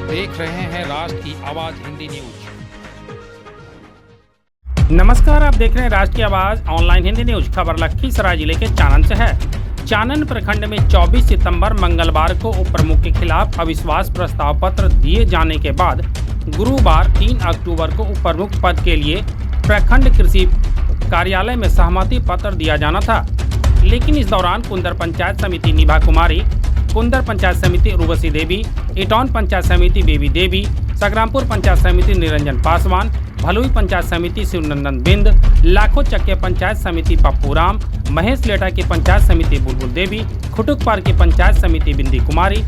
देख रहे हैं राष्ट्र की आवाज हिंदी न्यूज। नमस्कार, आप देख रहे हैं राष्ट्र की आवाज ऑनलाइन हिंदी न्यूज। खबर लखीसराय जिले के चानन से है। चानन प्रखंड में 24 सितंबर मंगलवार को उप प्रमुख के खिलाफ अविश्वास प्रस्ताव पत्र दिए जाने के बाद गुरुवार 3 अक्टूबर को उप प्रमुख पद के लिए प्रखंड कृषि कार्यालय में सहमति पत्र दिया जाना था। लेकिन इस दौरान कुंदर पंचायत समिति निभा कुमारी, कुंदर पंचायत समिति उर्वशी देवी, इटौन पंचायत समिति बेबी देवी, संग्रामपुर पंचायत समिति निरंजन पासवान, भलुई पंचायत समिति शिवनंदन बिंद, लाखों चक्के पंचायत समिति पप्पू राम, महेश लेटा की पंचायत समिति बुलबुल देवी, खुटुकपार की पंचायत समिति बिंदी कुमारी,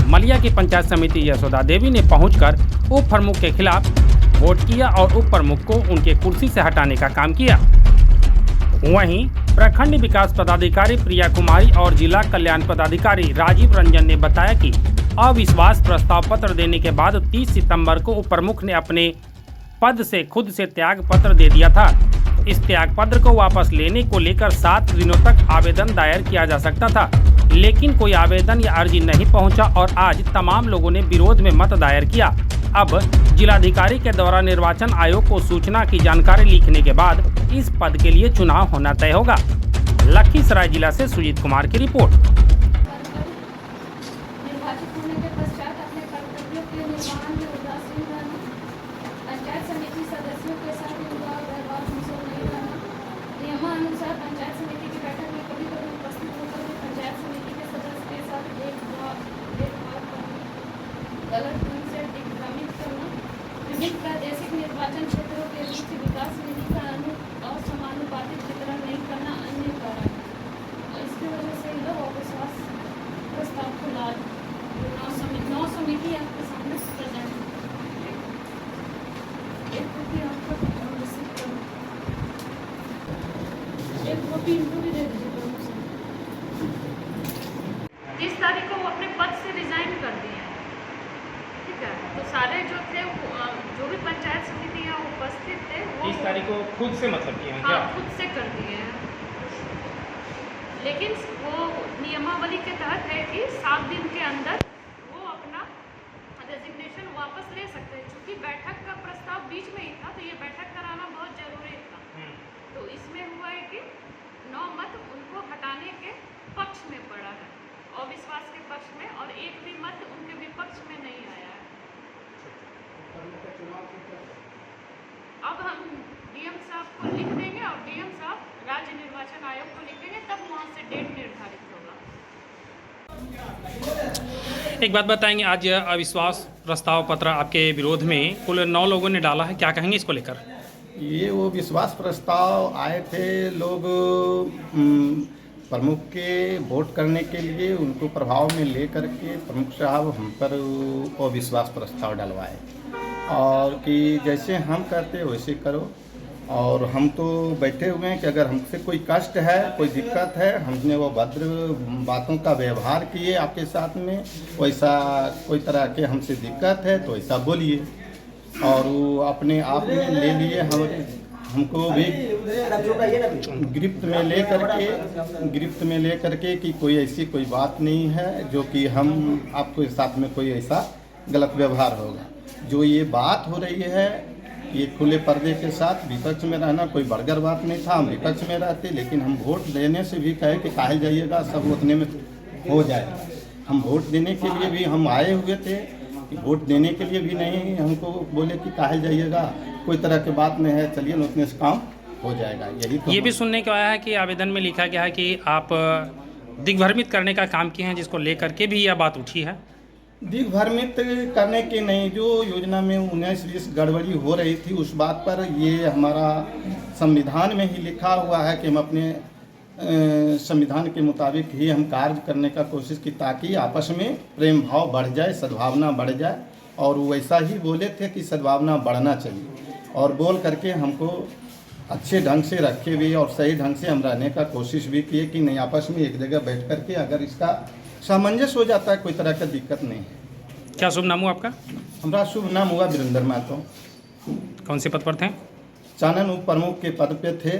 मलिया की पंचायत समिति यशोदा देवी ने पहुंचकर उप प्रमुख के खिलाफ वोट किया और उप प्रमुख को उनके कुर्सी से हटाने का काम किया। वहीं प्रखंड विकास पदाधिकारी प्रिया कुमारी और जिला कल्याण पदाधिकारी राजीव रंजन ने बताया कि अविश्वास प्रस्ताव पत्र देने के बाद 30 सितंबर को उप प्रमुख ने अपने पद से खुद से त्याग पत्र दे दिया था। इस त्याग पत्र को वापस लेने को लेकर 7 दिनों तक आवेदन दायर किया जा सकता था, लेकिन कोई आवेदन या अर्जी नहीं पहुंचा और आज तमाम लोगों ने विरोध में मत दायर किया। अब जिलाधिकारी के द्वारा निर्वाचन आयोग को सूचना की जानकारी लिखने के बाद इस पद के लिए चुनाव होना तय होगा। लखीसराय जिला से सुजीत कुमार की रिपोर्ट। निर्वाचित होने के पश्चात अपने कर्तव्यों के निर्वहन में उदासीन रहना, पंचायत समिति सदस्यों के साथ व्यवहार नहीं रहना, नियमानुसार पंचायत समिति की बैठक में कभी कभी उपस्थित होकर भी पंचायत समिति के सदस्य के साथ भेदभाव करना, गलत ढंग से दिग्भ्रमित करना, विभिन्न प्रादेशिक निर्वाचन क्षेत्रों के बीच विकास निधि का असमानुपातिक वितरण नहीं करना अन्य कारण। इसकी वजह से लोग अविश्वास प्रस्ताव को लाद 9 समिति आपके सामने प्रेजेंट एक कॉपी आपका रिसीव करो, एक कॉपी इनको भी दे दीजिए। 30 तारीख को वो अपने पद से रिजाइन कर दिए हैं, ठीक है। तो सारे जो थे जो भी पंचायत समिति यहाँ उपस्थित थे वो 30 तारीख को खुद से मतलब किए हैं हाँ क्या? खुद से कर दिए हैं, लेकिन वो नियमावली के तहत है कि 7 दिन के अंदर वो अपना रेजिग्नेशन वापस ले सकते हैं। क्योंकि बैठक का प्रस्ताव बीच में ही था, तो ये बैठक कराना बहुत जरूरी था। तो इसमें हुआ है कि 9 मत उनको हटाने के पक्ष में पड़ा है, अविश्वास के पक्ष में, और एक भी मत उनके विपक्ष में नहीं आया है। अब हम डीएम साहब को लिख देंगे और डीएम साहब राज्य निर्वाचन आयोग को लिखेंगे, तब वहाँ से डेट निर्धारित होगा। एक बात बताएंगे, आज अविश्वास प्रस्ताव पत्र आपके विरोध में कुल 9 लोगों ने डाला है, क्या कहेंगे इसको लेकर? ये वो विश्वास प्रस्ताव आए थे लोग प्रमुख के वोट करने के लिए, उनको प्रभाव में ले करके प्रमुख साहब हम पर अविश्वास प्रस्ताव डलवाए और कि जैसे हम कहते वैसे करो। और हम तो बैठे हुए हैं कि अगर हमसे कोई कष्ट है, कोई दिक्कत है, हमने वो भद्र बातों का व्यवहार किए आपके साथ में, वैसा कोई तरह के हमसे दिक्कत है तो ऐसा बोलिए। और वो अपने आप में ले लिए, हमको भी गिरफ्त में ले करके कि कोई ऐसी कोई बात नहीं है जो कि हम आपके साथ में कोई ऐसा गलत व्यवहार होगा। जो ये बात हो रही है ये खुले पर्दे के साथ विपक्ष में रहना कोई बड़गर बात नहीं था। हम विपक्ष में रहते, लेकिन हम वोट देने से भी कहे कि काहे जाइएगा, सब उतने में हो जाए। हम वोट देने के लिए भी हम आए हुए थे, वोट देने के लिए भी नहीं हमको बोले कि काहे जाइएगा, कोई तरह की बात नहीं है, चलिए उतने से काम हो जाएगा। यही तो ये भी सुनने को आया है कि आवेदन में लिखा गया है कि आप दिग्भ्रमित करने का काम किए हैं, जिसको लेकर के भी यह बात उठी है। दिग्भ्रमित करने के नहीं, जो योजना में 19-20 गड़बड़ी हो रही थी उस बात पर ये हमारा संविधान में ही लिखा हुआ है कि हम अपने संविधान के मुताबिक ही हम कार्य करने का कोशिश की, ताकि आपस में प्रेम भाव बढ़ जाए, सद्भावना बढ़ जाए। और वैसा ही बोले थे कि सद्भावना बढ़ना चाहिए, और बोल करके हमको अच्छे ढंग से रखे भी और सही ढंग से हम रहने का कोशिश भी किए कि नहीं आपस में एक जगह बैठ करके अगर इसका सामंजस्य हो जाता है, कोई तरह का दिक्कत नहीं है। क्या शुभ नाम हुआ आपका? हमारा शुभ नाम हुआ वीरेंद्र महतो। कौन से पद पर थे? चानन उप प्रमुख के पद पे थे।